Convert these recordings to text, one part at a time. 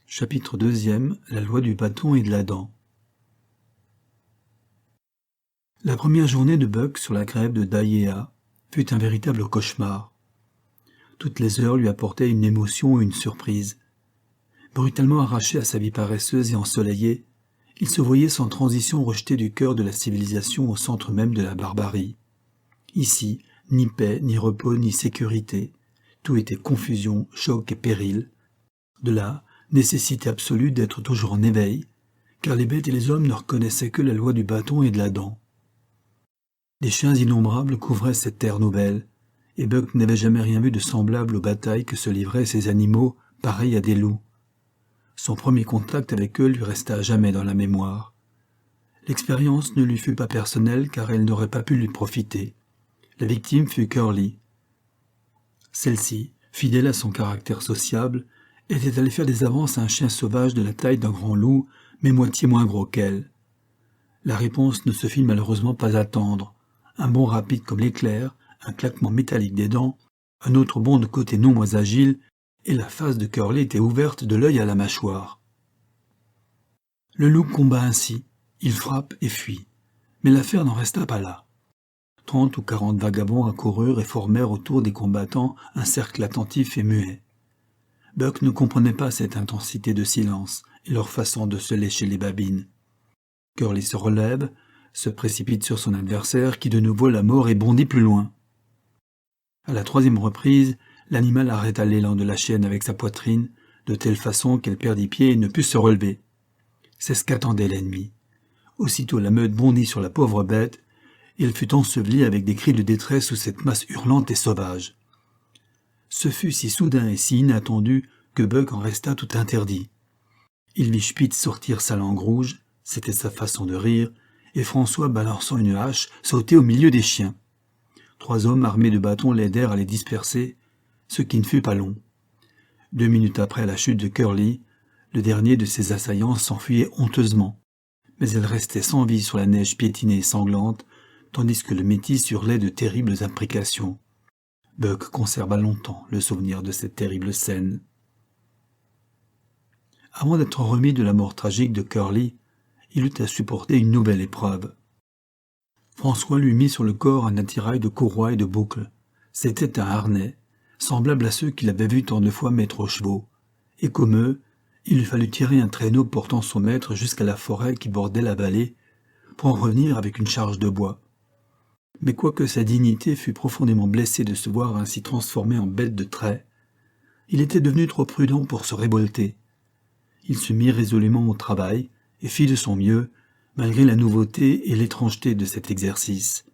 Chapitre 2e. La loi du bâton et de la dent. La première journée de Buck sur la grève de Daiea fut un véritable cauchemar. Toutes les heures lui apportaient une émotion ou une surprise. Brutalement arraché à sa vie paresseuse et ensoleillée, il se voyait sans transition rejeté du cœur de la civilisation au centre même de la barbarie. Ici, ni paix, ni repos, ni sécurité. Tout était confusion, choc et péril. De là, nécessité absolue d'être toujours en éveil, car les bêtes et les hommes ne reconnaissaient que la loi du bâton et de la dent. Des chiens innombrables couvraient cette terre nouvelle, et Buck n'avait jamais rien vu de semblable aux batailles que se livraient ces animaux pareils à des loups. Son premier contact avec eux lui resta à jamais dans la mémoire. L'expérience ne lui fut pas personnelle car elle n'aurait pas pu lui profiter. La victime fut Curly. Celle-ci, fidèle à son caractère sociable, était allée faire des avances à un chien sauvage de la taille d'un grand loup, mais moitié moins gros qu'elle. La réponse ne se fit malheureusement pas attendre. Un bond rapide comme l'éclair, un claquement métallique des dents, un autre bond de côté non moins agile, et la face de Curly était ouverte de l'œil à la mâchoire. Le loup combat ainsi, il frappe et fuit, mais l'affaire n'en resta pas là. 30 ou 40 vagabonds accoururent et formèrent autour des combattants un cercle attentif et muet. Buck ne comprenait pas cette intensité de silence et leur façon de se lécher les babines. Curly se relève, se précipite sur son adversaire qui de nouveau la mord et bondit plus loin. À la troisième reprise, l'animal arrêta l'élan de la chienne avec sa poitrine, de telle façon qu'elle perdit pied et ne put se relever. C'est ce qu'attendait l'ennemi. Aussitôt la meute bondit sur la pauvre bête, et elle fut ensevelie avec des cris de détresse sous cette masse hurlante et sauvage. Ce fut si soudain et si inattendu que Buck en resta tout interdit. Il vit Spitz sortir sa langue rouge, c'était sa façon de rire, et François, balançant une hache, sauter au milieu des chiens. 3 hommes armés de bâtons l'aidèrent à les disperser, ce qui ne fut pas long. 2 minutes après la chute de Curly, le dernier de ses assaillants s'enfuyait honteusement, mais elle restait sans vie sur la neige piétinée et sanglante, tandis que le métis hurlait de terribles imprécations. Buck conserva longtemps le souvenir de cette terrible scène. Avant d'être remis de la mort tragique de Curly, il eut à supporter une nouvelle épreuve. François lui mit sur le corps un attirail de courroies et de boucles. C'était un harnais, semblable à ceux qu'il avait vus tant de fois mettre aux chevaux, et comme eux, il lui fallut tirer un traîneau portant son maître jusqu'à la forêt qui bordait la vallée, pour en revenir avec une charge de bois. Mais quoique sa dignité fût profondément blessée de se voir ainsi transformé en bête de trait, il était devenu trop prudent pour se révolter. Il se mit résolument au travail et fit de son mieux, malgré la nouveauté et l'étrangeté de cet exercice.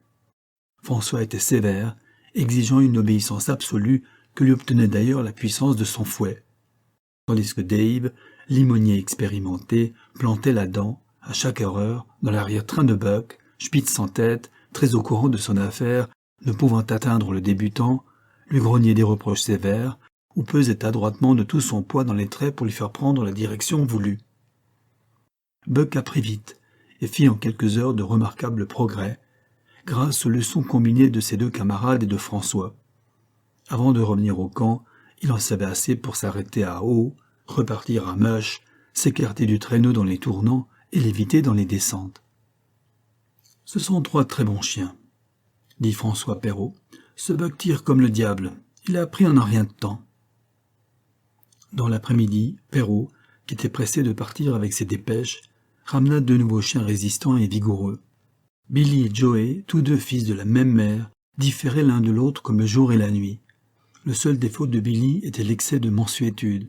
François était sévère, exigeant une obéissance absolue que lui obtenait d'ailleurs la puissance de son fouet. Tandis que Dave, limonier expérimenté, plantait la dent, à chaque erreur, dans l'arrière-train de Buck, Spitz sans tête, très au courant de son affaire, ne pouvant atteindre le débutant, lui grognait des reproches sévères, ou pesait adroitement de tout son poids dans les traits pour lui faire prendre la direction voulue. Buck apprit vite, et fit en quelques heures de remarquables progrès, grâce aux leçons combinées de ses 2 camarades et de François. Avant de revenir au camp, il en savait assez pour s'arrêter à haut, repartir à mush, s'écarter du traîneau dans les tournants et l'éviter dans les descentes. « Ce sont 3 très bons chiens, » dit François Perrault. « Ce Buck tire comme le diable. Il a appris en un rien de temps. » Dans l'après-midi, Perrault, qui était pressé de partir avec ses dépêches, ramena 2 nouveaux chiens résistants et vigoureux. Billy et Joey, tous 2 fils de la même mère, différaient l'un de l'autre comme le jour et la nuit. Le seul défaut de Billy était l'excès de mansuétude,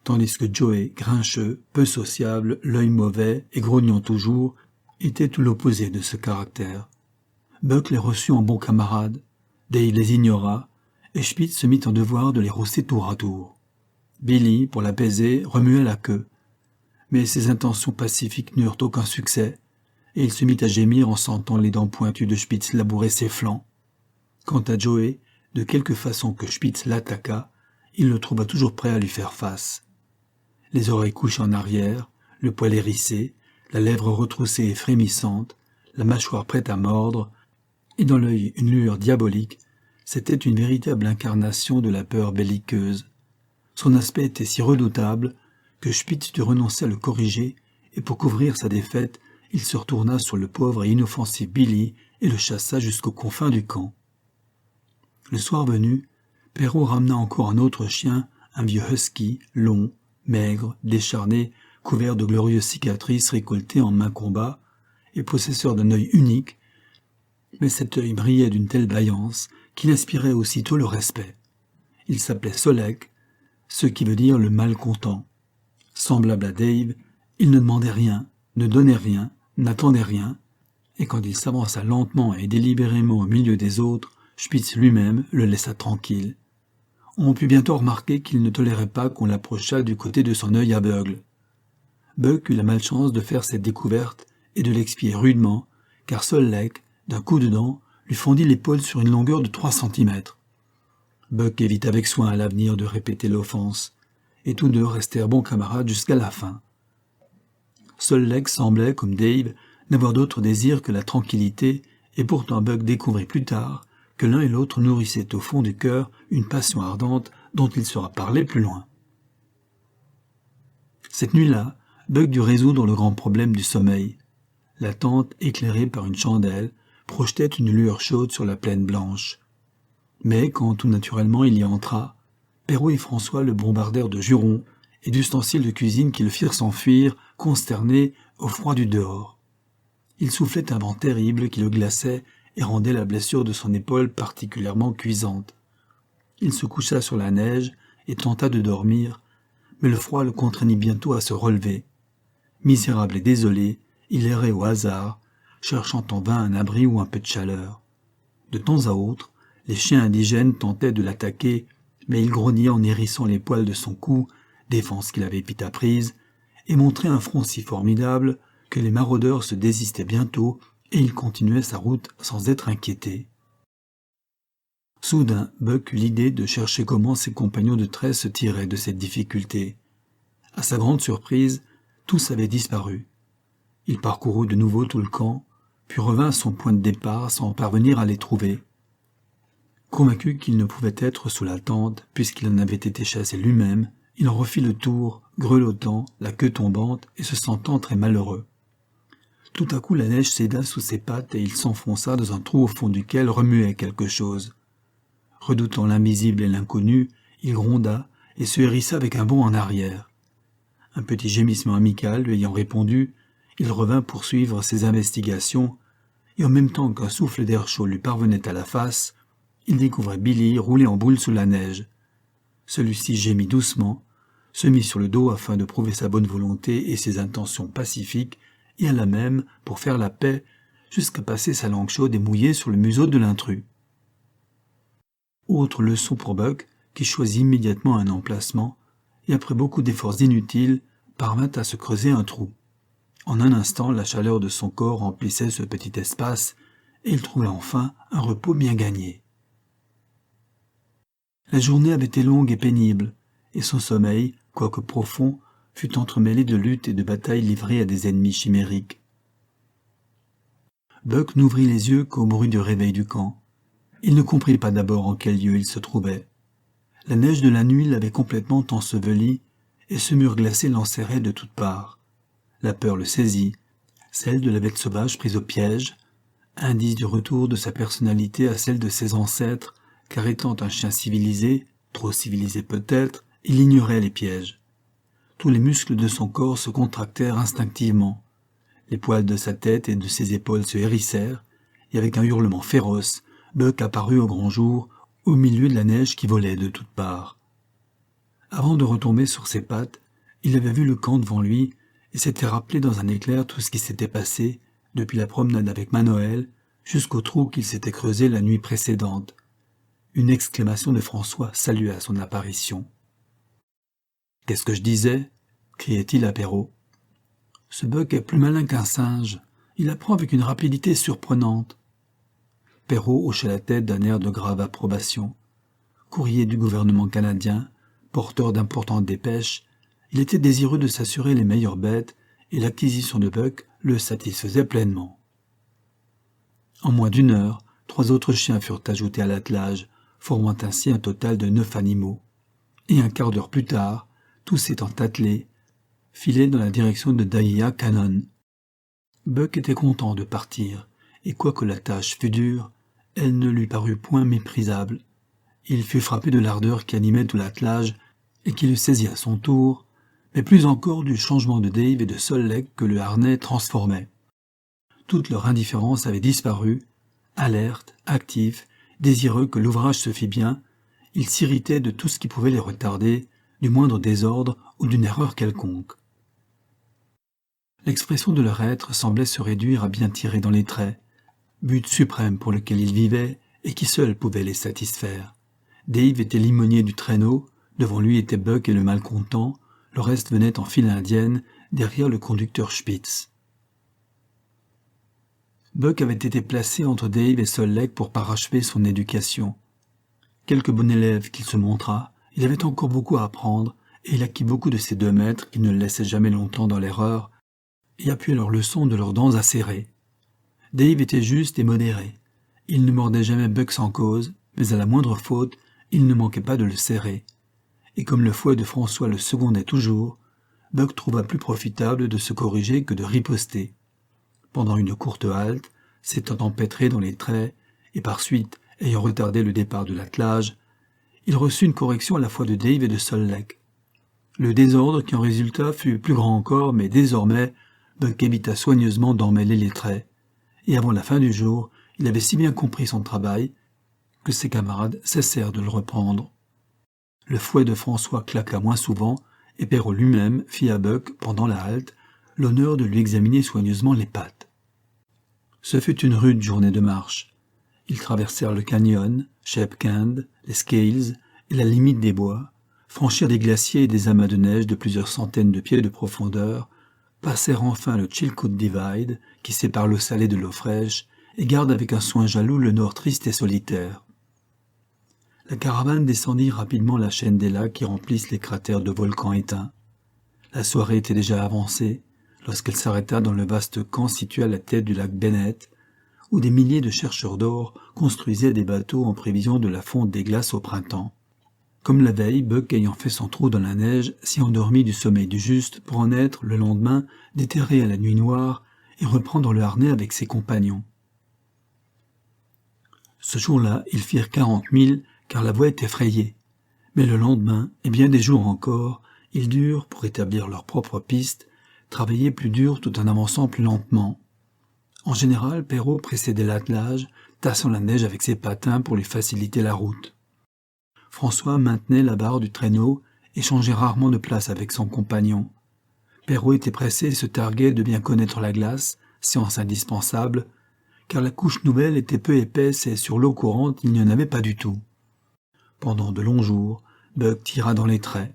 tandis que Joey, grincheux, peu sociable, l'œil mauvais et grognant toujours, était tout l'opposé de ce caractère. Buck les reçut en bons camarades, Dave les ignora, et Spitz se mit en devoir de les rousser tour à tour. Billy, pour l'apaiser, remuait la queue, mais ses intentions pacifiques n'eurent aucun succès, et il se mit à gémir en sentant les dents pointues de Spitz labourer ses flancs. Quant à Joey, de quelque façon que Spitz l'attaqua, il le trouva toujours prêt à lui faire face. Les oreilles couchées en arrière, le poil hérissé, la lèvre retroussée et frémissante, la mâchoire prête à mordre, et dans l'œil une lueur diabolique, c'était une véritable incarnation de la peur belliqueuse. Son aspect était si redoutable que Spitz dut renoncer à le corriger, et pour couvrir sa défaite, il se retourna sur le pauvre et inoffensif Billy et le chassa jusqu'aux confins du camp. Le soir venu, Perrault ramena encore un autre chien, un vieux husky, long, maigre, décharné, couvert de glorieuses cicatrices récoltées en main combat, et possesseur d'un œil unique, mais cet œil brillait d'une telle vaillance qu'il inspirait aussitôt le respect. Il s'appelait Solek, ce qui veut dire le malcontent. Semblable à Dave, il ne demandait rien, ne donnait rien, n'attendait rien, et quand il s'avança lentement et délibérément au milieu des autres, Spitz lui-même le laissa tranquille. On put bientôt remarquer qu'il ne tolérait pas qu'on l'approchât du côté de son œil aveugle. Buck eut la malchance de faire cette découverte et de l'expier rudement, car Solek, d'un coup de dent, lui fendit l'épaule sur une longueur de 3 centimètres. Buck évita avec soin à l'avenir de répéter l'offense, et tous deux restèrent bons camarades jusqu'à la fin. Solek semblait, comme Dave, n'avoir d'autre désir que la tranquillité, et pourtant Buck découvrit plus tard que l'un et l'autre nourrissaient au fond du cœur une passion ardente dont il sera parlé plus loin. Cette nuit-là, Buck dut résoudre le grand problème du sommeil. La tente, éclairée par une chandelle, projetait une lueur chaude sur la plaine blanche. Mais quand tout naturellement il y entra, Perrault et François le bombardèrent de jurons et d'ustensiles de cuisine qui le firent s'enfuir, consterné, au froid du dehors. Il soufflait un vent terrible qui le glaçait et rendait la blessure de son épaule particulièrement cuisante. Il se coucha sur la neige et tenta de dormir, mais le froid le contraignit bientôt à se relever. Misérable et désolé, il errait au hasard, cherchant en vain un abri ou un peu de chaleur. De temps à autre, les chiens indigènes tentaient de l'attaquer, mais il grognait en hérissant les poils de son cou, défense qu'il avait vite apprise, et montrait un front si formidable que les maraudeurs se désistaient bientôt et il continuait sa route sans être inquiété. Soudain, Buck eut l'idée de chercher comment ses compagnons de trait se tiraient de cette difficulté. À sa grande surprise, tous avaient disparu. Il parcourut de nouveau tout le camp, puis revint à son point de départ sans parvenir à les trouver. Convaincu qu'il ne pouvait être sous la tente, puisqu'il en avait été chassé lui-même, il en refit le tour, grelottant, la queue tombante et se sentant très malheureux. Tout à coup la neige céda sous ses pattes et il s'enfonça dans un trou au fond duquel remuait quelque chose. Redoutant l'invisible et l'inconnu, il gronda et se hérissa avec un bond en arrière. Un petit gémissement amical lui ayant répondu, il revint poursuivre ses investigations, et en même temps qu'un souffle d'air chaud lui parvenait à la face, il découvrait Billy roulé en boule sous la neige. Celui-ci gémit doucement, se mit sur le dos afin de prouver sa bonne volonté et ses intentions pacifiques, et alla même, pour faire la paix, jusqu'à passer sa langue chaude et mouillée sur le museau de l'intrus. Autre leçon pour Buck, qui choisit immédiatement un emplacement, et après beaucoup d'efforts inutiles, parvint à se creuser un trou. En un instant, la chaleur de son corps remplissait ce petit espace, et il trouva enfin un repos bien gagné. La journée avait été longue et pénible, et son sommeil, quoique profond, fut entremêlé de luttes et de batailles livrées à des ennemis chimériques. Buck n'ouvrit les yeux qu'au bruit du réveil du camp. Il ne comprit pas d'abord en quel lieu il se trouvait. La neige de la nuit l'avait complètement enseveli, et ce mur glacé l'enserrait de toutes parts. La peur le saisit, celle de la bête sauvage prise au piège, indice du retour de sa personnalité à celle de ses ancêtres, car étant un chien civilisé, trop civilisé peut-être, il ignorait les pièges. Tous les muscles de son corps se contractèrent instinctivement. Les poils de sa tête et de ses épaules se hérissèrent, et avec un hurlement féroce, Buck apparut au grand jour, au milieu de la neige qui volait de toutes parts. Avant de retomber sur ses pattes, il avait vu le camp devant lui, et s'était rappelé dans un éclair tout ce qui s'était passé, depuis la promenade avec Manoël, jusqu'au trou qu'il s'était creusé la nuit précédente. Une exclamation de François salua son apparition. « Qu'est-ce que je disais » criait-il à Perrault. « Ce Buck est plus malin qu'un singe. Il apprend avec une rapidité surprenante. » Perrault hocha la tête d'un air de grave approbation. Courrier du gouvernement canadien, porteur d'importantes dépêches, il était désireux de s'assurer les meilleures bêtes et l'acquisition de Buck le satisfaisait pleinement. En moins d'une heure, 3 autres chiens furent ajoutés à l'attelage, formant ainsi un total de 9 animaux. Et un quart d'heure plus tard, tous étant attelés, filait dans la direction de Dahlia Cannon. Buck était content de partir, et quoique la tâche fût dure, elle ne lui parut point méprisable. Il fut frappé de l'ardeur qui animait tout l'attelage et qui le saisit à son tour, mais plus encore du changement de Dave et de Sol Leke que le harnais transformait. Toute leur indifférence avait disparu. Alertes, actifs, désireux que l'ouvrage se fît bien, ils s'irritaient de tout ce qui pouvait les retarder, du moindre désordre ou d'une erreur quelconque. L'expression de leur être semblait se réduire à bien tirer dans les traits, but suprême pour lequel ils vivaient et qui seul pouvait les satisfaire. Dave était limonier du traîneau, devant lui étaient Buck et le malcontent, le reste venait en file indienne, derrière le conducteur Spitz. Buck avait été placé entre Dave et Sol Leke pour parachever son éducation. Quelque bon élève qu'il se montra, il avait encore beaucoup à apprendre, et il acquit beaucoup de ces 2 maîtres qui ne le laissaient jamais longtemps dans l'erreur, et appuyaient leurs leçons de leurs dents acérées. Dave était juste et modéré. Il ne mordait jamais Buck sans cause, mais à la moindre faute, il ne manquait pas de le serrer. Et comme le fouet de François le secondait toujours, Buck trouva plus profitable de se corriger que de riposter. Pendant une courte halte, s'étant empêtré dans les traits, et par suite ayant retardé le départ de l'attelage, il reçut une correction à la fois de Dave et de Sol Leke. Le désordre qui en résulta fut plus grand encore, mais désormais, Buck évita soigneusement d'emmêler les traits, et avant la fin du jour, il avait si bien compris son travail que ses camarades cessèrent de le reprendre. Le fouet de François claqua moins souvent, et Perrault lui-même fit à Buck, pendant la halte, l'honneur de lui examiner soigneusement les pattes. Ce fut une rude journée de marche. Ils traversèrent le canyon, Shep Kind, les Scales et la limite des bois, franchirent des glaciers et des amas de neige de plusieurs centaines de pieds de profondeur, passèrent enfin le Chilkoot Divide, qui sépare l'eau salée de l'eau fraîche, et garde avec un soin jaloux le nord triste et solitaire. La caravane descendit rapidement la chaîne des lacs qui remplissent les cratères de volcans éteints. La soirée était déjà avancée, lorsqu'elle s'arrêta dans le vaste camp situé à la tête du lac Bennett, où des milliers de chercheurs d'or construisaient des bateaux en prévision de la fonte des glaces au printemps. Comme la veille, Buck, ayant fait son trou dans la neige, s'y endormit du sommeil du juste pour en être, le lendemain, déterré à la nuit noire et reprendre le harnais avec ses compagnons. Ce jour-là, ils firent 40 milles, car la voie était frayée. Mais le lendemain, et bien des jours encore, ils durent, pour établir leur propre piste, travailler plus dur tout en avançant plus lentement. En général, Perrault précédait l'attelage, tassant la neige avec ses patins pour lui faciliter la route. François maintenait la barre du traîneau et changeait rarement de place avec son compagnon. Perrault était pressé et se targuait de bien connaître la glace, science indispensable, car la couche nouvelle était peu épaisse et sur l'eau courante il n'y en avait pas du tout. Pendant de longs jours, Buck tira dans les traits.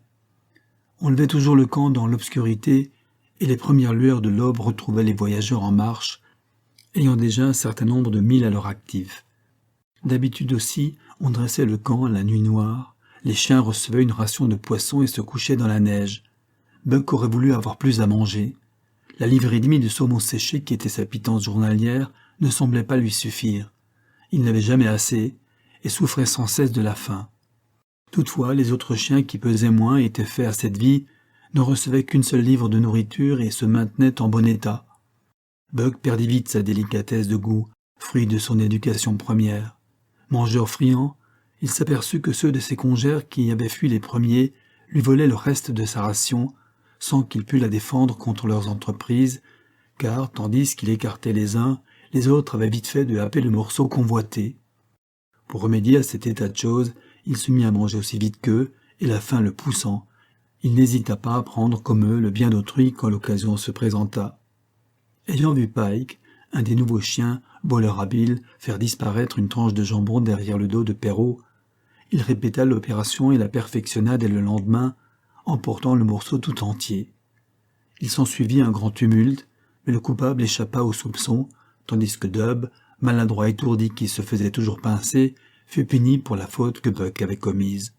On levait toujours le camp dans l'obscurité et les premières lueurs de l'aube retrouvaient les voyageurs en marche, ayant déjà un certain nombre de milles à leur actif. D'habitude aussi, on dressait le camp à la nuit noire, les chiens recevaient une ration de poisson et se couchaient dans la neige. Buck aurait voulu avoir plus à manger. La livre et demie de saumon séché qui était sa pitance journalière ne semblait pas lui suffire. Il n'avait jamais assez et souffrait sans cesse de la faim. Toutefois, les autres chiens qui pesaient moins et étaient faits à cette vie ne recevaient qu'une seule livre de nourriture et se maintenaient en bon état. Buck perdit vite sa délicatesse de goût, fruit de son éducation première. Mangeur friand, il s'aperçut que ceux de ses congères qui avaient fui les premiers lui volaient le reste de sa ration, sans qu'il pût la défendre contre leurs entreprises, car, tandis qu'il écartait les uns, les autres avaient vite fait de happer le morceau convoité. Pour remédier à cet état de choses, il se mit à manger aussi vite qu'eux, et la faim le poussant, il n'hésita pas à prendre comme eux le bien d'autrui quand l'occasion se présenta. Ayant vu Pike, un des nouveaux chiens, voleur habile, faire disparaître une tranche de jambon derrière le dos de Perrault, il répéta l'opération et la perfectionna dès le lendemain, emportant le morceau tout entier. Il s'ensuivit un grand tumulte, mais le coupable échappa aux soupçons, tandis que Dub, maladroit étourdi qui se faisait toujours pincer, fut puni pour la faute que Buck avait commise.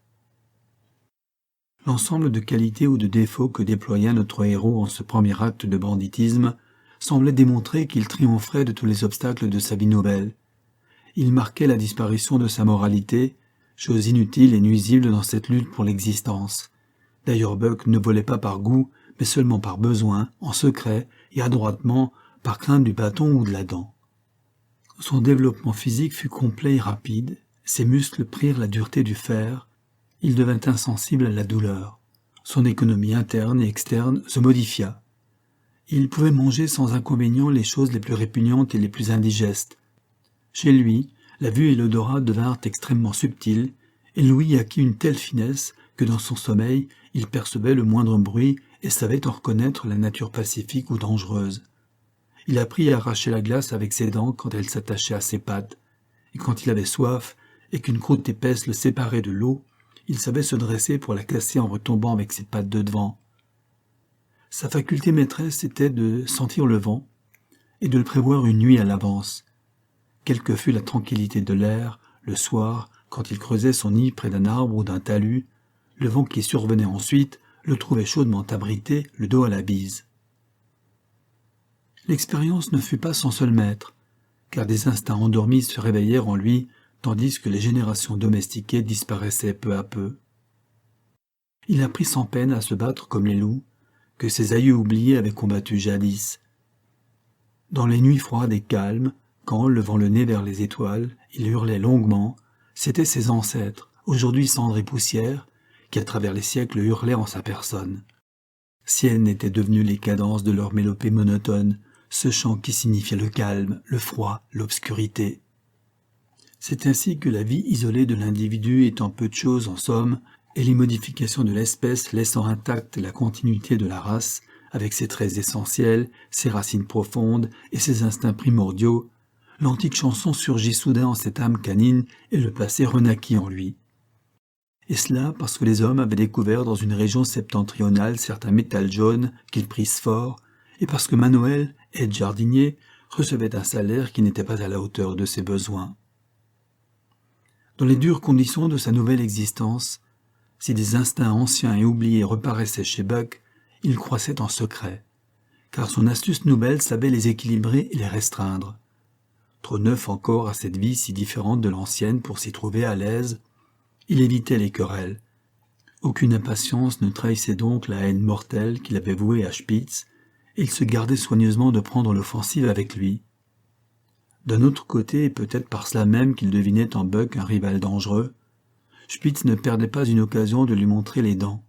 L'ensemble de qualités ou de défauts que déploya notre héros en ce premier acte de banditisme semblait démontrer qu'il triompherait de tous les obstacles de sa vie nouvelle. Il marquait la disparition de sa moralité, chose inutile et nuisible dans cette lutte pour l'existence. D'ailleurs Buck ne volait pas par goût, mais seulement par besoin, en secret et adroitement, par crainte du bâton ou de la dent. Son développement physique fut complet et rapide, ses muscles prirent la dureté du fer, il devint insensible à la douleur. Son économie interne et externe se modifia. Il pouvait manger sans inconvénient les choses les plus répugnantes et les plus indigestes. Chez lui, la vue et l'odorat devinrent extrêmement subtils, et l'ouïe acquit une telle finesse que dans son sommeil, il percevait le moindre bruit et savait en reconnaître la nature pacifique ou dangereuse. Il apprit à arracher la glace avec ses dents quand elle s'attachait à ses pattes, et quand il avait soif et qu'une croûte épaisse le séparait de l'eau, il savait se dresser pour la casser en retombant avec ses pattes de devant. Sa faculté maîtresse était de sentir le vent et de le prévoir une nuit à l'avance. Quelle que fût la tranquillité de l'air, le soir, quand il creusait son nid près d'un arbre ou d'un talus, le vent qui survenait ensuite le trouvait chaudement abrité, le dos à la bise. L'expérience ne fut pas son seul maître, car des instincts endormis se réveillèrent en lui, tandis que les générations domestiquées disparaissaient peu à peu. Il apprit sans peine à se battre comme les loups, que ses aïeux oubliés avaient combattu jadis. Dans les nuits froides et calmes, quand, levant le nez vers les étoiles, il hurlait longuement, c'étaient ses ancêtres, aujourd'hui cendres et poussière, qui à travers les siècles hurlaient en sa personne. Siennes étaient devenues les cadences de leur mélopée monotone, ce chant qui signifiait le calme, le froid, l'obscurité. C'est ainsi que la vie isolée de l'individu étant peu de choses en somme, et les modifications de l'espèce laissant intacte la continuité de la race, avec ses traits essentiels, ses racines profondes et ses instincts primordiaux, l'antique chanson surgit soudain en cette âme canine et le passé renaquit en lui. Et cela parce que les hommes avaient découvert dans une région septentrionale certains métals jaunes qu'ils prisent fort, et parce que Manoël, aide jardinier, recevait un salaire qui n'était pas à la hauteur de ses besoins. Dans les dures conditions de sa nouvelle existence, si des instincts anciens et oubliés reparaissaient chez Buck, il croissait en secret, car son astuce nouvelle savait les équilibrer et les restreindre. Trop neuf encore à cette vie si différente de l'ancienne pour s'y trouver à l'aise, il évitait les querelles. Aucune impatience ne trahissait donc la haine mortelle qu'il avait vouée à Spitz, et il se gardait soigneusement de prendre l'offensive avec lui. D'un autre côté, et peut-être par cela même qu'il devinait en Buck un rival dangereux, Spitz ne perdait pas une occasion de lui montrer les dents.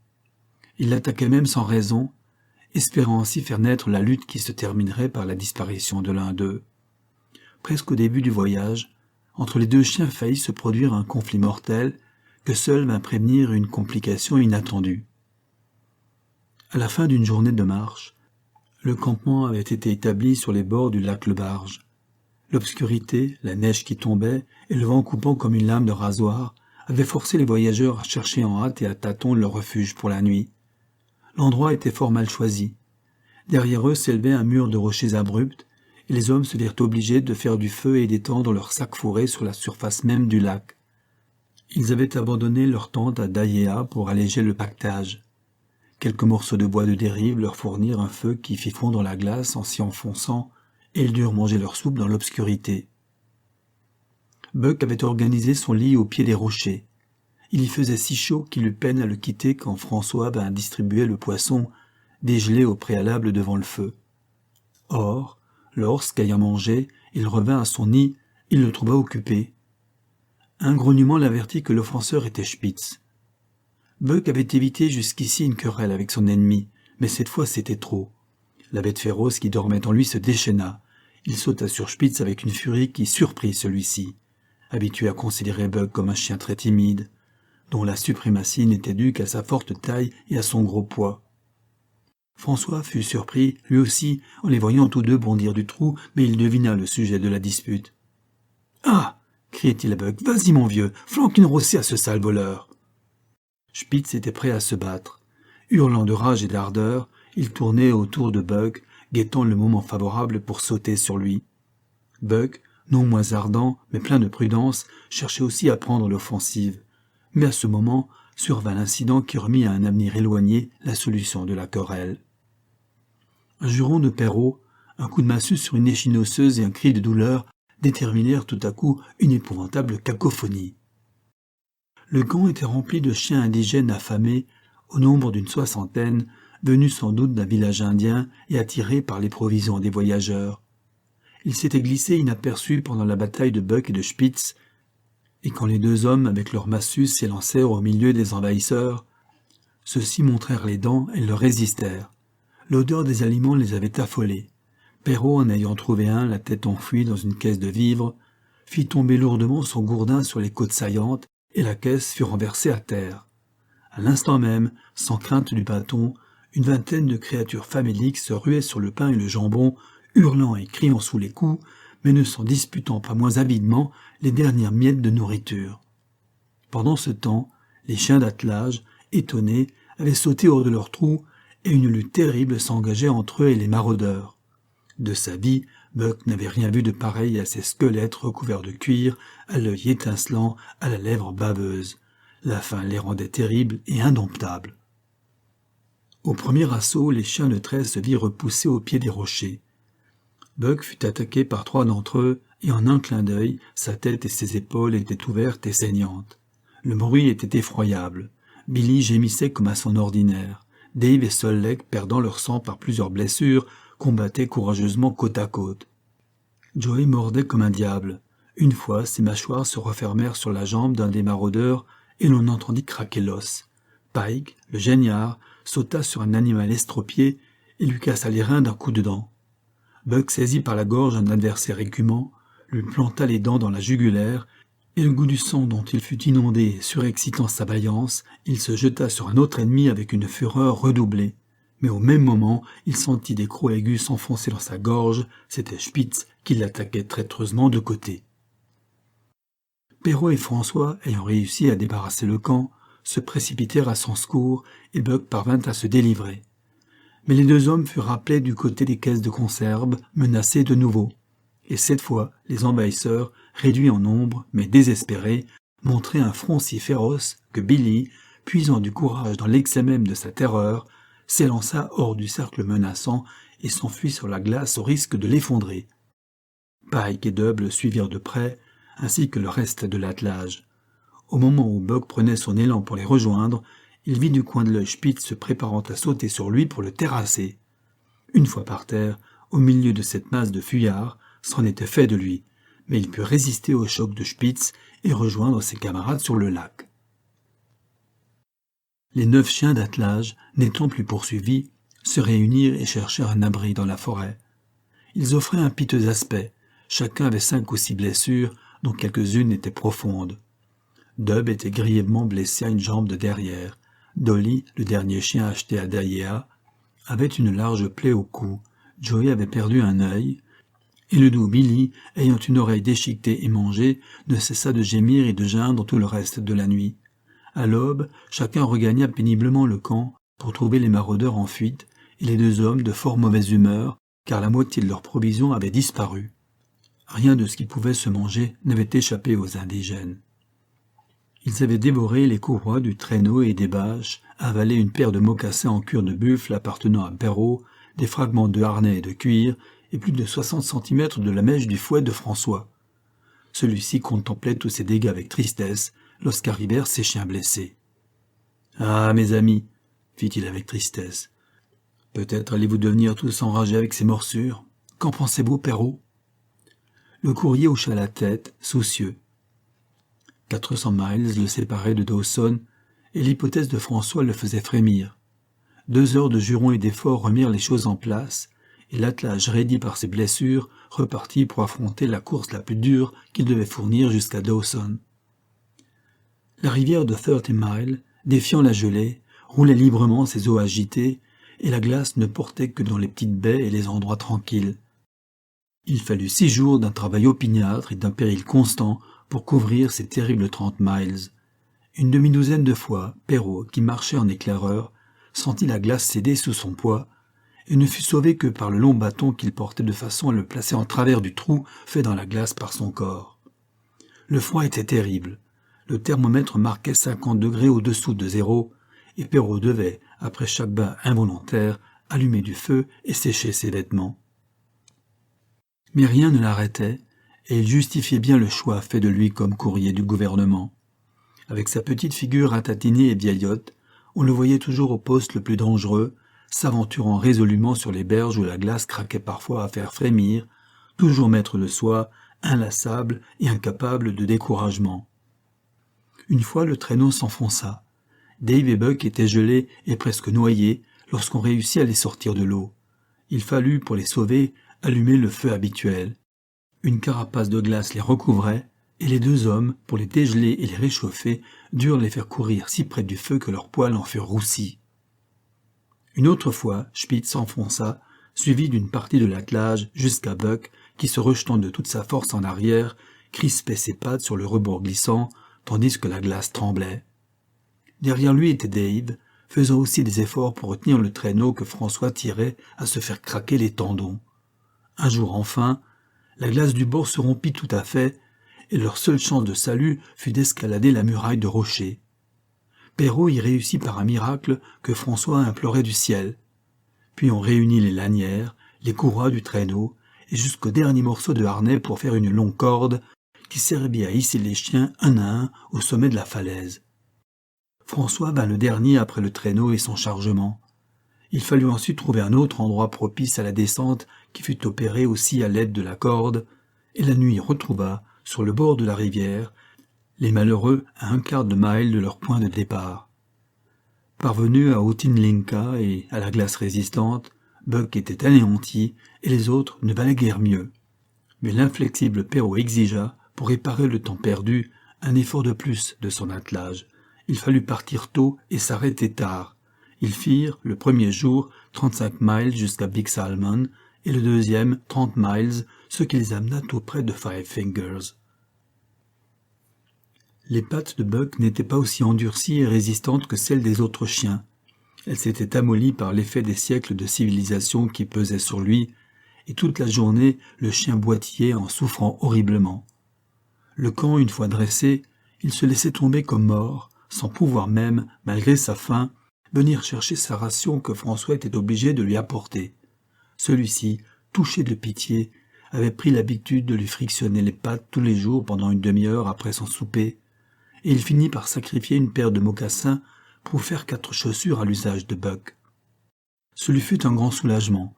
Il l'attaquait même sans raison, espérant ainsi faire naître la lutte qui se terminerait par la disparition de l'un d'eux. Presque au début du voyage, entre les deux chiens faillit se produire un conflit mortel que seul vint prévenir une complication inattendue. À la fin d'une journée de marche, le campement avait été établi sur les bords du lac Le Barge. L'obscurité, la neige qui tombait et le vent coupant comme une lame de rasoir avaient forcé les voyageurs à chercher en hâte et à tâtons leur refuge pour la nuit. L'endroit était fort mal choisi. Derrière eux s'élevait un mur de rochers abrupts, et les hommes se virent obligés de faire du feu et d'étendre leurs sacs fourrés sur la surface même du lac. Ils avaient abandonné leur tente à Daïéa pour alléger le pactage. Quelques morceaux de bois de dérive leur fournirent un feu qui fit fondre la glace en s'y enfonçant, et ils durent manger leur soupe dans l'obscurité. Buck avait organisé son lit au pied des rochers. Il y faisait si chaud qu'il eut peine à le quitter quand François vint distribuer le poisson, dégelé au préalable devant le feu. Or, lorsqu'ayant mangé, il revint à son nid, il le trouva occupé. Un grognement l'avertit que l'offenseur était Spitz. Buck avait évité jusqu'ici une querelle avec son ennemi, mais cette fois c'était trop. La bête féroce qui dormait en lui se déchaîna. Il sauta sur Spitz avec une furie qui surprit celui-ci, habitué à considérer Buck comme un chien très timide, dont la suprématie n'était due qu'à sa forte taille et à son gros poids. François fut surpris, lui aussi, en les voyant tous deux bondir du trou, mais il devina le sujet de la dispute. « Ah !» criait-il à Buck, « vas-y mon vieux, flanque une rossée à ce sale voleur !» Spitz était prêt à se battre. Hurlant de rage et d'ardeur, il tournait autour de Buck, guettant le moment favorable pour sauter sur lui. Buck, non moins ardent, mais plein de prudence, cherchait aussi à prendre l'offensive. Mais à ce moment, survint l'incident qui remit à un avenir éloigné la solution de la querelle. Un juron de Perrault, un coup de massue sur une échine osseuse et un cri de douleur déterminèrent tout à coup une épouvantable cacophonie. Le camp était rempli de chiens indigènes affamés, au nombre d'une 60aine, venu sans doute d'un village indien et attiré par les provisions des voyageurs. Il s'était glissé inaperçu pendant la bataille de Buck et de Spitz, et quand les deux hommes, avec leurs massues, s'élancèrent au milieu des envahisseurs, ceux-ci montrèrent les dents et leur résistèrent. L'odeur des aliments les avait affolés. Perrault, en ayant trouvé un, la tête enfouie dans une caisse de vivres, fit tomber lourdement son gourdin sur les côtes saillantes, et la caisse fut renversée à terre. À l'instant même, sans crainte du bâton, une vingtaine de créatures faméliques se ruaient sur le pain et le jambon, hurlant et criant sous les coups, mais ne s'en disputant pas moins avidement les dernières miettes de nourriture. Pendant ce temps, les chiens d'attelage, étonnés, avaient sauté hors de leur trou, et une lutte terrible s'engageait entre eux et les maraudeurs. De sa vie, Buck n'avait rien vu de pareil à ces squelettes recouverts de cuir, à l'œil étincelant, à la lèvre baveuse. La faim les rendait terribles et indomptables. Au premier assaut, les chiens de trait se virent repousser au pied des rochers. Buck fut attaqué par 3 d'entre eux, et en un clin d'œil, sa tête et ses épaules étaient ouvertes et saignantes. Le bruit était effroyable. Billy gémissait comme à son ordinaire. Dave et Sol Lek, perdant leur sang par plusieurs blessures, combattaient courageusement côte à côte. Joey mordait comme un diable. Une fois, ses mâchoires se refermèrent sur la jambe d'un des maraudeurs, et l'on entendit craquer l'os. Pike, le géniard, sauta sur un animal estropié et lui cassa les reins d'un coup de dent. Buck saisit par la gorge un adversaire écumant, lui planta les dents dans la jugulaire, et le goût du sang dont il fut inondé surexcitant sa vaillance, il se jeta sur un autre ennemi avec une fureur redoublée. Mais au même moment, il sentit des crocs aigus s'enfoncer dans sa gorge, c'était Spitz qui l'attaquait traîtreusement de côté. Perrault et François, ayant réussi à débarrasser le camp, se précipitèrent à son secours et Buck parvint à se délivrer. Mais les deux hommes furent rappelés du côté des caisses de conserve, menacés de nouveau. Et cette fois, les envahisseurs, réduits en nombre, mais désespérés, montraient un front si féroce que Billy, puisant du courage dans l'excès même de sa terreur, s'élança hors du cercle menaçant et s'enfuit sur la glace au risque de l'effondrer. Pike et Dub le suivirent de près, ainsi que le reste de l'attelage. Au moment où Buck prenait son élan pour les rejoindre, il vit du coin de l'œil Spitz se préparant à sauter sur lui pour le terrasser. Une fois par terre, au milieu de cette masse de fuyards, c'en était fait de lui, mais il put résister au choc de Spitz et rejoindre ses camarades sur le lac. Les 9 chiens d'attelage, n'étant plus poursuivis, se réunirent et cherchèrent un abri dans la forêt. Ils offraient un piteux aspect, chacun avait 5 ou 6 blessures, dont quelques-unes étaient profondes. Dub était grièvement blessé à une jambe de derrière. Dolly, le dernier chien acheté à Daiea, avait une large plaie au cou. Joey avait perdu un œil, et le doux Billy, ayant une oreille déchiquetée et mangée, ne cessa de gémir et de geindre tout le reste de la nuit. À l'aube, chacun regagna péniblement le camp pour trouver les maraudeurs en fuite, et les 2 hommes de fort mauvaise humeur, car la moitié de leurs provisions avait disparu. Rien de ce qui pouvait se manger n'avait échappé aux indigènes. Ils avaient dévoré les courroies du traîneau et des bâches, avalé une paire de mocassins en cuir de buffle appartenant à Perrault, des fragments de harnais et de cuir, et plus de 60 centimètres de la mèche du fouet de François. Celui-ci contemplait tous ces dégâts avec tristesse lorsqu'arrivèrent ses chiens blessés. « Ah, mes amis, fit-il avec tristesse, peut-être allez-vous devenir tous enragés avec ces morsures. Qu'en pensez-vous, Perrault ?» Le courrier hocha la tête, soucieux. 400 miles le séparaient de Dawson, et l'hypothèse de François le faisait frémir. 2 heures de jurons et d'efforts remirent les choses en place, et l'attelage raidi par ses blessures repartit pour affronter la course la plus dure qu'il devait fournir jusqu'à Dawson. La rivière de 30 Mile, défiant la gelée, roulait librement ses eaux agitées, et la glace ne portait que dans les petites baies et les endroits tranquilles. Il fallut 6 jours d'un travail opiniâtre et d'un péril constant pour couvrir ces terribles 30 miles. Une demi-douzaine de fois, Perrault, qui marchait en éclaireur, sentit la glace céder sous son poids, et ne fut sauvé que par le long bâton qu'il portait de façon à le placer en travers du trou fait dans la glace par son corps. Le froid était terrible. Le thermomètre marquait 50 degrés au-dessous de 0, et Perrault devait, après chaque bain involontaire, allumer du feu et sécher ses vêtements. Mais rien ne l'arrêtait, et il justifiait bien le choix fait de lui comme courrier du gouvernement. Avec sa petite figure ratatinée et vieillotte, on le voyait toujours au poste le plus dangereux, s'aventurant résolument sur les berges où la glace craquait parfois à faire frémir, toujours maître de soi, inlassable et incapable de découragement. Une fois, le traîneau s'enfonça. Dave et Buck étaient gelés et presque noyés lorsqu'on réussit à les sortir de l'eau. Il fallut, pour les sauver, allumer le feu habituel. Une carapace de glace les recouvrait, et les deux hommes, pour les dégeler et les réchauffer, durent les faire courir si près du feu que leurs poils en furent roussis. Une autre fois, Spitz s'enfonça, suivi d'une partie de l'attelage, jusqu'à Buck, qui, se rejetant de toute sa force en arrière, crispait ses pattes sur le rebord glissant, tandis que la glace tremblait. Derrière lui était Dave, faisant aussi des efforts pour retenir le traîneau que François tirait à se faire craquer les tendons. Un jour enfin, la glace du bord se rompit tout à fait, et leur seule chance de salut fut d'escalader la muraille de rochers. Perrault y réussit par un miracle que François implorait du ciel. Puis on réunit les lanières, les courroies du traîneau, et jusqu'au dernier morceau de harnais pour faire une longue corde qui servit à hisser les chiens un à un au sommet de la falaise. François vint le dernier après le traîneau et son chargement. Il fallut ensuite trouver un autre endroit propice à la descente qui fut opérée aussi à l'aide de la corde, et la nuit retrouva, sur le bord de la rivière, les malheureux à un quart de mille de leur point de départ. Parvenus à Otinlinka et à la glace résistante, Buck était anéanti et les autres ne valaient guère mieux. Mais l'inflexible Perrault exigea, pour réparer le temps perdu, un effort de plus de son attelage. Il fallut partir tôt et s'arrêter tard. Ils firent, le premier jour, 35 miles jusqu'à Big Salmon, et le deuxième, 30 miles, ce qui les amena tout près de Five Fingers. Les pattes de Buck n'étaient pas aussi endurcies et résistantes que celles des autres chiens. Elles s'étaient amollies par l'effet des siècles de civilisation qui pesaient sur lui, et toute la journée le chien boitillait en souffrant horriblement. Le camp, une fois dressé, il se laissait tomber comme mort, sans pouvoir même, malgré sa faim, venir chercher sa ration que François était obligé de lui apporter. Celui-ci, touché de pitié, avait pris l'habitude de lui frictionner les pattes tous les jours pendant une demi-heure après son souper, et il finit par sacrifier une paire de mocassins pour faire 4 chaussures à l'usage de Buck. Ce lui fut un grand soulagement,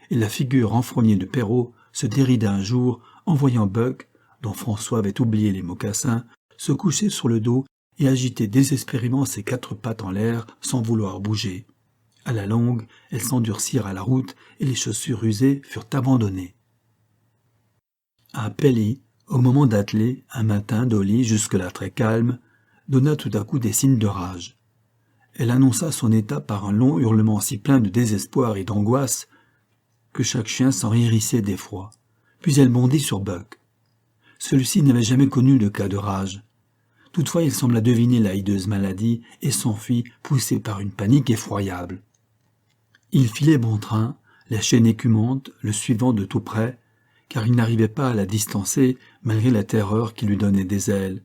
et la figure renfrognée de Perrault se dérida un jour en voyant Buck, dont François avait oublié les mocassins, se coucher sur le dos et agiter désespérément ses 4 pattes en l'air sans vouloir bouger. À la longue, elles s'endurcirent à la route et les chaussures usées furent abandonnées. À Pelly, au moment d'atteler, un matin, Dolly, jusque-là très calme, donna tout à coup des signes de rage. Elle annonça son état par un long hurlement si plein de désespoir et d'angoisse que chaque chien s'en hérissait d'effroi. Puis elle bondit sur Buck. Celui-ci n'avait jamais connu de cas de rage. Toutefois, il sembla deviner la hideuse maladie et s'enfuit, poussé par une panique effroyable. Il filait bon train, la chaîne écumante, le suivant de tout près, car il n'arrivait pas à la distancer malgré la terreur qui lui donnait des ailes.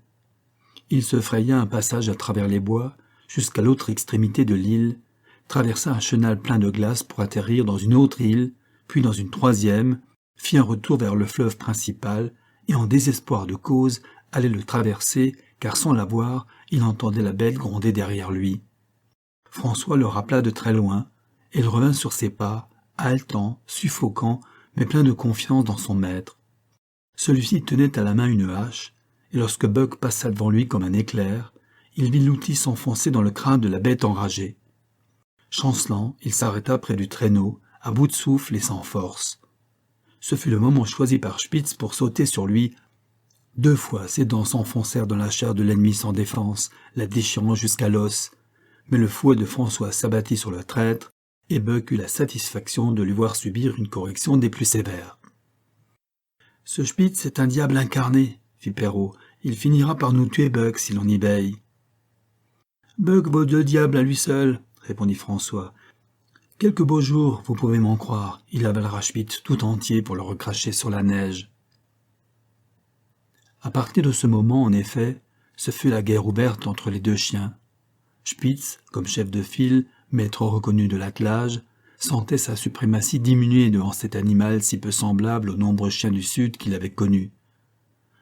Il se fraya un passage à travers les bois, jusqu'à l'autre extrémité de l'île, traversa un chenal plein de glace pour atterrir dans une autre île, puis dans une troisième, fit un retour vers le fleuve principal, et en désespoir de cause, allait le traverser, car sans la voir, il entendait la bête gronder derrière lui. François le rappela de très loin, et il revint sur ses pas, haletant, suffocant, mais plein de confiance dans son maître. Celui-ci tenait à la main une hache, et lorsque Buck passa devant lui comme un éclair, il vit l'outil s'enfoncer dans le crâne de la bête enragée. Chancelant, il s'arrêta près du traîneau, à bout de souffle et sans force. Ce fut le moment choisi par Spitz pour sauter sur lui. 2 fois, ses dents s'enfoncèrent dans la chair de l'ennemi sans défense, la déchirant jusqu'à l'os, mais le fouet de François s'abattit sur le traître, et Buck eut la satisfaction de lui voir subir une correction des plus sévères. « Ce Spitz est un diable incarné, » fit Perrault. « Il finira par nous tuer, Buck, si l'on y veille. »« Buck vaut 2 diables à lui seul, » répondit François. « Quelques beaux jours, vous pouvez m'en croire, il avalera Spitz tout entier pour le recracher sur la neige. » À partir de ce moment, en effet, ce fut la guerre ouverte entre les 2 chiens. Spitz, comme chef de file, maître reconnu de l'attelage, sentait sa suprématie diminuer devant cet animal si peu semblable aux nombreux chiens du Sud qu'il avait connus.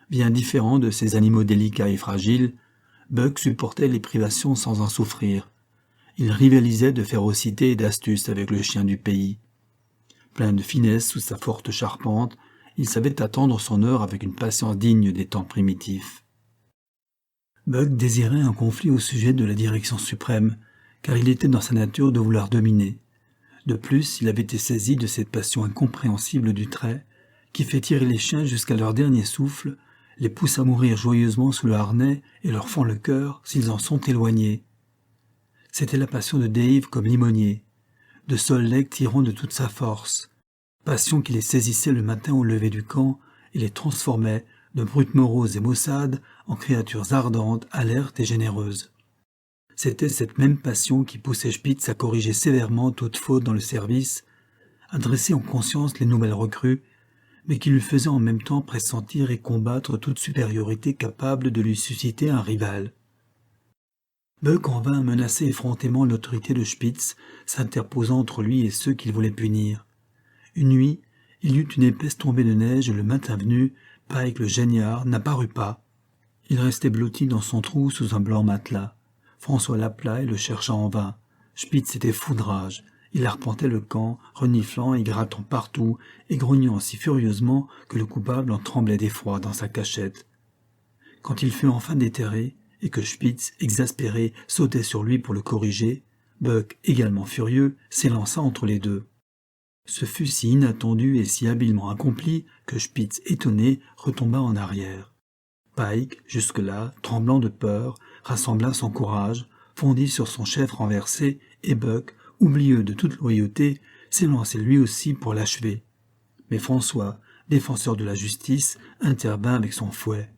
Bien différent de ces animaux délicats et fragiles, Buck supportait les privations sans en souffrir. il rivalisait de férocité et d'astuce avec le chien du pays. Plein de finesse sous sa forte charpente, il savait attendre son heure avec une patience digne des temps primitifs. Buck désirait un conflit au sujet de la direction suprême, car il était dans sa nature de vouloir dominer. De plus, il avait été saisi de cette passion incompréhensible du trait, qui fait tirer les chiens jusqu'à leur dernier souffle, les pousse à mourir joyeusement sous le harnais et leur fend le cœur s'ils en sont éloignés. C'était la passion de Dave comme Limonier, de Sol Lake tirant de toute sa force, passion qui les saisissait le matin au lever du camp et les transformait de brutes moroses et maussades en créatures ardentes, alertes et généreuses. C'était cette même passion qui poussait Spitz à corriger sévèrement toute faute dans le service, à dresser en conscience les nouvelles recrues, mais qui lui faisait en même temps pressentir et combattre toute supériorité capable de lui susciter un rival. Buck en vint à menacer effrontément l'autorité de Spitz, s'interposant entre lui et ceux qu'il voulait punir. Une nuit, il y eut une épaisse tombée de neige et le matin venu, Pike le geignard n'apparut pas. Il restait blotti dans son trou sous un blanc matelas. François l'appela et le chercha en vain. Spitz était fou de rage. Il arpentait le camp, reniflant et grattant partout, et grognant si furieusement que le coupable en tremblait d'effroi dans sa cachette. Quand il fut enfin déterré, et que Spitz, exaspéré, sautait sur lui pour le corriger, Buck, également furieux, s'élança entre les deux. Ce fut si inattendu et si habilement accompli que Spitz, étonné, retomba en arrière. Pike, jusque-là, tremblant de peur, rassembla son courage, fondit sur son chef renversé, et Buck, oublieux de toute loyauté, s'élançait lui aussi pour l'achever. Mais François, défenseur de la justice, intervint avec son fouet.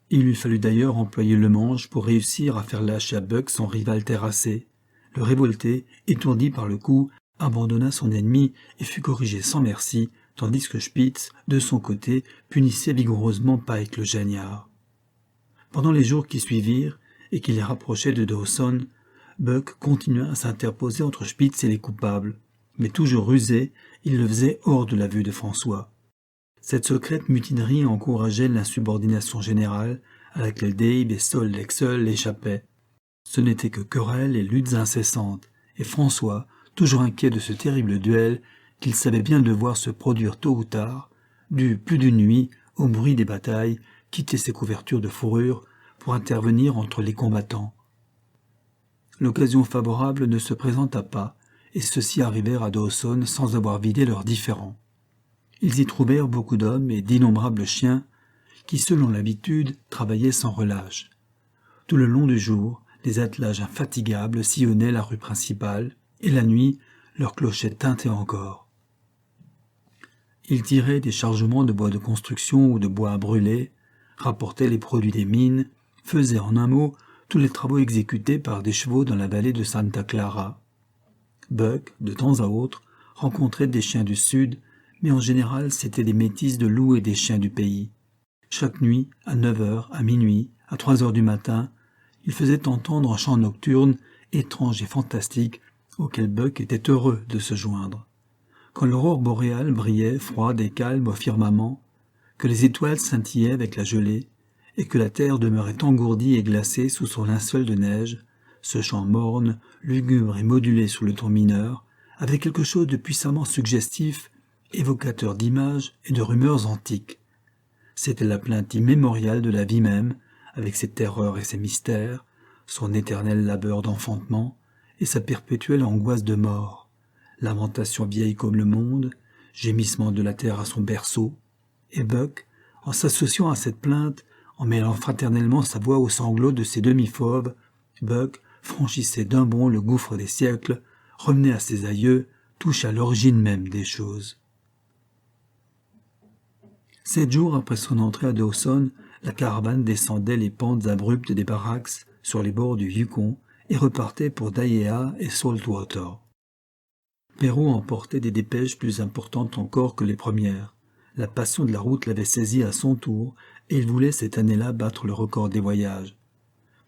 Il lui fallut d'ailleurs employer le manche pour réussir à faire lâcher à Buck son rival terrassé. Le révolté, étourdi par le coup, abandonna son ennemi et fut corrigé sans merci, tandis que Spitz, de son côté, punissait vigoureusement Pike le geignard. Pendant les jours qui suivirent, et qui les rapprochaient de Dawson, Buck continua à s'interposer entre Spitz et les coupables, mais toujours rusé, il le faisait hors de la vue de François. Cette secrète mutinerie encourageait l'insubordination générale à laquelle Dave et Sol Lake seuls échappaient. Ce n'était que querelles et luttes incessantes, et François, toujours inquiet de ce terrible duel qu'il savait bien devoir se produire tôt ou tard, dut plus d'une nuit, au bruit des batailles, quitter ses couvertures de fourrure pour intervenir entre les combattants. L'occasion favorable ne se présenta pas, et ceux-ci arrivèrent à Dawson sans avoir vidé leurs différends. Ils y trouvèrent beaucoup d'hommes et d'innombrables chiens qui, selon l'habitude, travaillaient sans relâche. Tout le long du jour, des attelages infatigables sillonnaient la rue principale, et la nuit, leurs clochettes tintaient encore. Ils tiraient des chargements de bois de construction ou de bois à brûler, rapportaient les produits des mines, faisaient en un mot tous les travaux exécutés par des chevaux dans la vallée de Santa Clara. Buck, de temps à autre, rencontrait des chiens du sud, mais en général c'étaient des métis de loups et des chiens du pays. Chaque nuit, à 9h, à minuit, à 3h du matin, il faisait entendre un chant nocturne, étrange et fantastique, auquel Buck était heureux de se joindre. Quand l'aurore boréale brillait froide et calme au firmament, que les étoiles scintillaient avec la gelée, et que la terre demeurait engourdie et glacée sous son linceul de neige, ce chant morne, lugubre et modulé sous le ton mineur, avait quelque chose de puissamment suggestif, évocateur d'images et de rumeurs antiques. C'était la plainte immémoriale de la vie même, avec ses terreurs et ses mystères, son éternel labeur d'enfantement et sa perpétuelle angoisse de mort, lamentation vieille comme le monde, gémissement de la terre à son berceau, et Buck, en s'associant à cette plainte, en mêlant fraternellement sa voix aux sanglots de ses demi-fauves, Buck franchissait d'un bond le gouffre des siècles, revenait à ses aïeux, touche à l'origine même des choses. 7 jours après son entrée à Dawson, la caravane descendait les pentes abruptes des Barracks sur les bords du Yukon et repartait pour Dyea et Saltwater. Perrault emportait des dépêches plus importantes encore que les premières. La passion de la route l'avait saisi à son tour et il voulait cette année-là battre le record des voyages.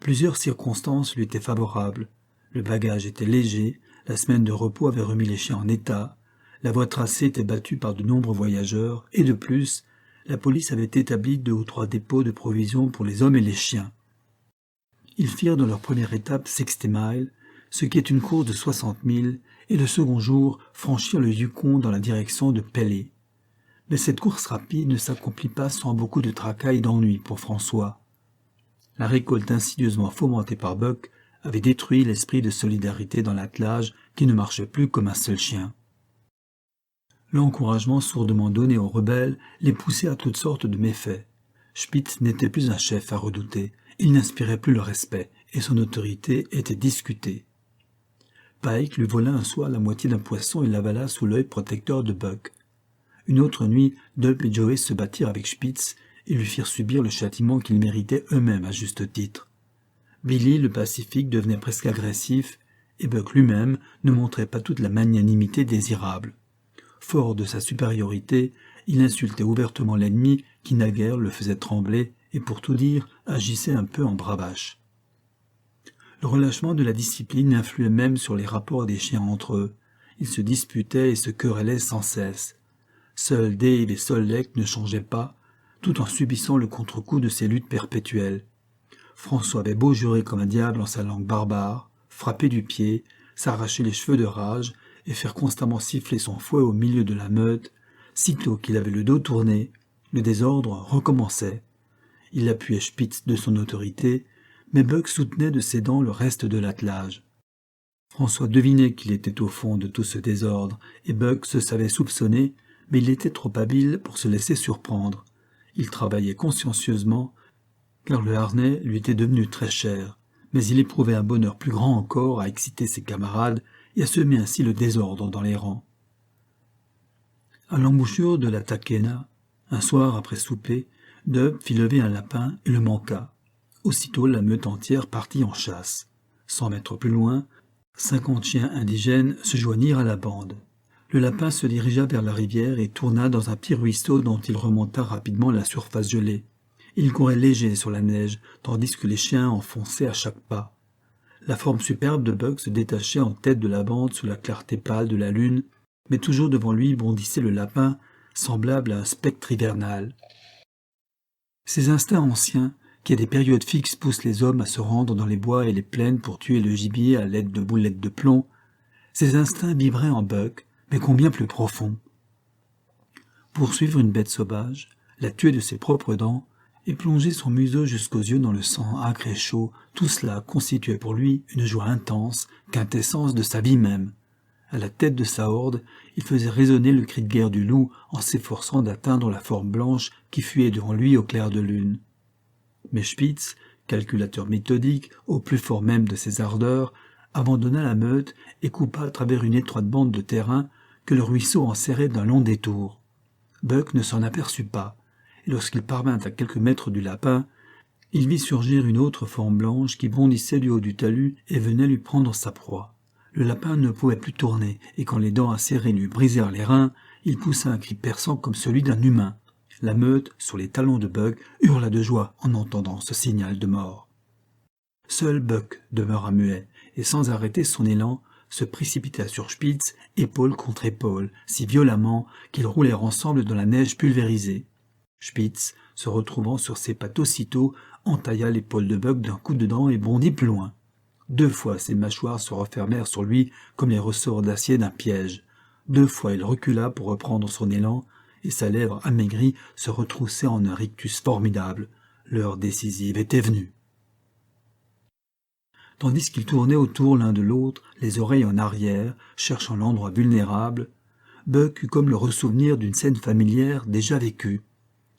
Plusieurs circonstances lui étaient favorables. Le bagage était léger, la semaine de repos avait remis les chiens en état, la voie tracée était battue par de nombreux voyageurs et de plus, la police avait établi 2 ou 3 dépôts de provisions pour les hommes et les chiens. Ils firent dans leur première étape 60 miles, ce qui est une course de 60 milles, et le second jour franchir le Yukon dans la direction de Pelée. Mais cette course rapide ne s'accomplit pas sans beaucoup de tracas et d'ennuis pour François. La récolte insidieusement fomentée par Buck avait détruit l'esprit de solidarité dans l'attelage qui ne marchait plus comme un seul chien. L'encouragement sourdement donné aux rebelles les poussait à toutes sortes de méfaits. Spitz n'était plus un chef à redouter, il n'inspirait plus le respect, et son autorité était discutée. Pike lui vola un soir la moitié d'un poisson et l'avala sous l'œil protecteur de Buck. Une autre nuit, Dub et Joey se battirent avec Spitz et lui firent subir le châtiment qu'ils méritaient eux-mêmes à juste titre. Billy, le pacifique, devenait presque agressif, et Buck lui-même ne montrait pas toute la magnanimité désirable. Fort de sa supériorité, il insultait ouvertement l'ennemi qui naguère le faisait trembler et pour tout dire agissait un peu en bravache. Le relâchement de la discipline influait même sur les rapports des chiens entre eux. Ils se disputaient et se querellaient sans cesse. Seuls Dave et Solek ne changeaient pas, tout en subissant le contre-coup de ces luttes perpétuelles. François avait beau jurer comme un diable en sa langue barbare, frapper du pied, s'arracher les cheveux de rage et faire constamment siffler son fouet au milieu de la meute, sitôt qu'il avait le dos tourné, le désordre recommençait. Il appuyait Spitz de son autorité, mais Buck soutenait de ses dents le reste de l'attelage. François devinait qu'il était au fond de tout ce désordre, et Buck se savait soupçonné, mais il était trop habile pour se laisser surprendre. Il travaillait consciencieusement, car le harnais lui était devenu très cher, mais il éprouvait un bonheur plus grand encore à exciter ses camarades et à semer ainsi le désordre dans les rangs. À l'embouchure de la Takena, un soir après souper, Dub fit lever un lapin et le manqua. Aussitôt la meute entière partit en chasse. 100 mètres plus loin, 50 chiens indigènes se joignirent à la bande. Le lapin se dirigea vers la rivière et tourna dans un petit ruisseau dont il remonta rapidement la surface gelée. Il courait léger sur la neige, tandis que les chiens enfonçaient à chaque pas. La forme superbe de Buck se détachait en tête de la bande sous la clarté pâle de la lune, mais toujours devant lui bondissait le lapin, semblable à un spectre hivernal. Ces instincts anciens, qui à des périodes fixes poussent les hommes à se rendre dans les bois et les plaines pour tuer le gibier à l'aide de boulettes de plomb, ces instincts vibraient en Buck, mais combien plus profonds. Poursuivre une bête sauvage, la tuer de ses propres dents, et plonger son museau jusqu'aux yeux dans le sang âcre et chaud, tout cela constituait pour lui une joie intense, quintessence de sa vie même. À la tête de sa horde, il faisait résonner le cri de guerre du loup en s'efforçant d'atteindre la forme blanche qui fuyait devant lui au clair de lune. Mais Spitz, calculateur méthodique, au plus fort même de ses ardeurs, abandonna la meute et coupa à travers une étroite bande de terrain que le ruisseau enserrait d'un long détour. Buck ne s'en aperçut pas, et lorsqu'il parvint à quelques mètres du lapin, il vit surgir une autre forme blanche qui bondissait du haut du talus et venait lui prendre sa proie. Le lapin ne pouvait plus tourner, et quand les dents acérées lui brisèrent les reins, il poussa un cri perçant comme celui d'un humain. La meute, sur les talons de Buck, hurla de joie en entendant ce signal de mort. Seul Buck demeura muet, et sans arrêter son élan, se précipita sur Spitz, épaule contre épaule, si violemment qu'ils roulèrent ensemble dans la neige pulvérisée. Spitz, se retrouvant sur ses pattes aussitôt, entailla l'épaule de Buck d'un coup de dent et bondit plus loin. 2 fois ses mâchoires se refermèrent sur lui comme les ressorts d'acier d'un piège. 2 fois il recula pour reprendre son élan, et sa lèvre amaigrie se retroussait en un rictus formidable. L'heure décisive était venue. Tandis qu'ils tournaient autour l'un de l'autre, les oreilles en arrière, cherchant l'endroit vulnérable, Buck eut comme le ressouvenir d'une scène familière déjà vécue.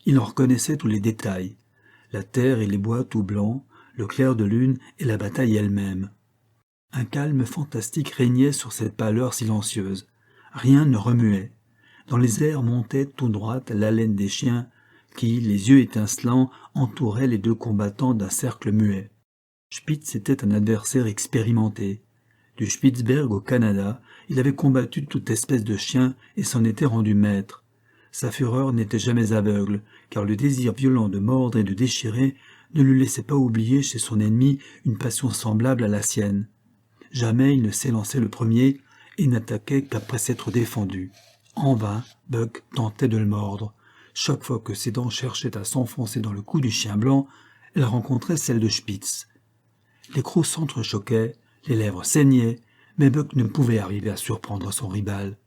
Il en reconnaissait tous les détails, la terre et les bois tout blancs, le clair de lune et la bataille elle-même. Un calme fantastique régnait sur cette pâleur silencieuse. Rien ne remuait. Dans les airs montait tout droite l'haleine des chiens qui, les yeux étincelants, entouraient les 2 combattants d'un cercle muet. Spitz était un adversaire expérimenté. Du Spitzberg au Canada, il avait combattu toute espèce de chien et s'en était rendu maître. Sa fureur n'était jamais aveugle, car le désir violent de mordre et de déchirer ne lui laissait pas oublier chez son ennemi une passion semblable à la sienne. Jamais il ne s'élançait le premier et n'attaquait qu'après s'être défendu. En vain, Buck tentait de le mordre. Chaque fois que ses dents cherchaient à s'enfoncer dans le cou du chien blanc, elles rencontraient celles de Spitz. Les crocs s'entrechoquaient, Les lèvres saignaient, mais Buck ne pouvait arriver à surprendre son rival.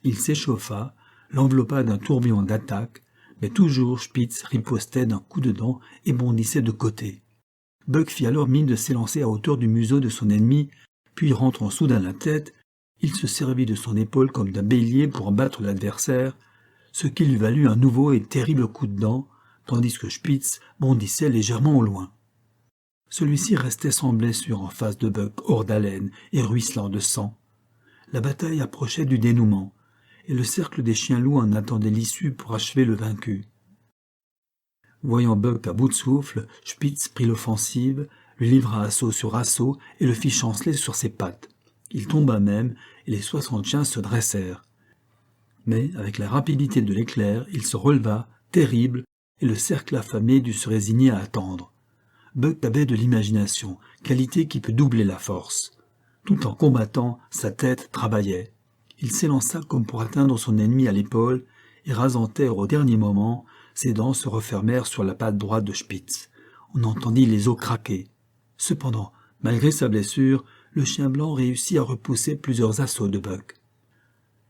Il s'échauffa, l'enveloppa d'un tourbillon d'attaque, mais toujours Spitz ripostait d'un coup de dent et bondissait de côté. Buck fit alors mine de s'élancer à hauteur du museau de son ennemi, puis rentrant soudain la tête, il se servit de son épaule comme d'un bélier pour battre l'adversaire, ce qui lui valut un nouveau et terrible coup de dent, tandis que Spitz bondissait légèrement au loin. Celui-ci restait sans blessure en face de Buck, hors d'haleine et ruisselant de sang. La bataille approchait du dénouement, et le cercle des chiens-loups en attendait l'issue pour achever le vaincu. Voyant Buck à bout de souffle, Spitz prit l'offensive, lui livra assaut sur assaut et le fit chanceler sur ses pattes. Il tomba même, et les 60 chiens se dressèrent. Mais, avec la rapidité de l'éclair, il se releva, terrible, et le cercle affamé dut se résigner à attendre. Buck avait de l'imagination, qualité qui peut doubler la force. Tout en combattant, sa tête travaillait. Il s'élança comme pour atteindre son ennemi à l'épaule, et rasant terre au dernier moment, ses dents se refermèrent sur la patte droite de Spitz. On entendit les os craquer. Cependant, malgré sa blessure, le chien blanc réussit à repousser plusieurs assauts de Buck.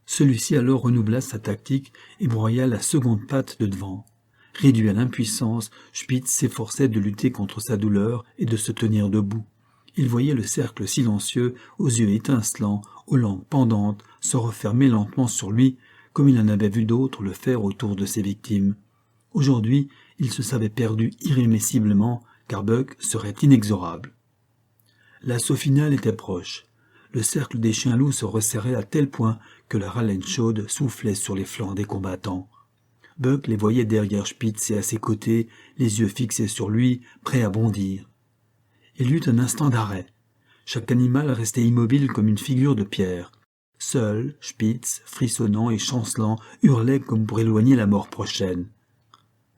Celui-ci alors renouvela sa tactique et broya la seconde patte de devant. Réduit à l'impuissance, Spitz s'efforçait de lutter contre sa douleur et de se tenir debout. Il voyait le cercle silencieux, aux yeux étincelants, aux langues pendantes, se refermer lentement sur lui, comme il en avait vu d'autres le faire autour de ses victimes. Aujourd'hui, il se savait perdu irrémissiblement, car Buck serait inexorable. L'assaut final était proche. Le cercle des chiens-loups se resserrait à tel point que leur haleine chaude soufflait sur les flancs des combattants. Buck les voyait derrière Spitz et à ses côtés, les yeux fixés sur lui, prêts à bondir. Il y eut un instant d'arrêt. Chaque animal restait immobile comme une figure de pierre. Seul, Spitz, frissonnant et chancelant, hurlait comme pour éloigner la mort prochaine.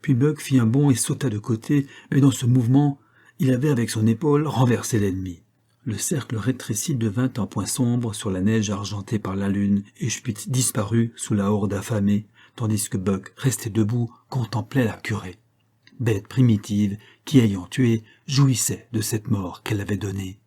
Puis Buck fit un bond et sauta de côté, mais dans ce mouvement, il avait avec son épaule renversé l'ennemi. Le cercle rétréci devint un point sombre sur la neige argentée par la lune, et Spitz disparut sous la horde affamée, tandis que Buck, resté debout, contemplait la curée. Bête primitive qui, ayant tué, jouissait de cette mort qu'elle avait donnée.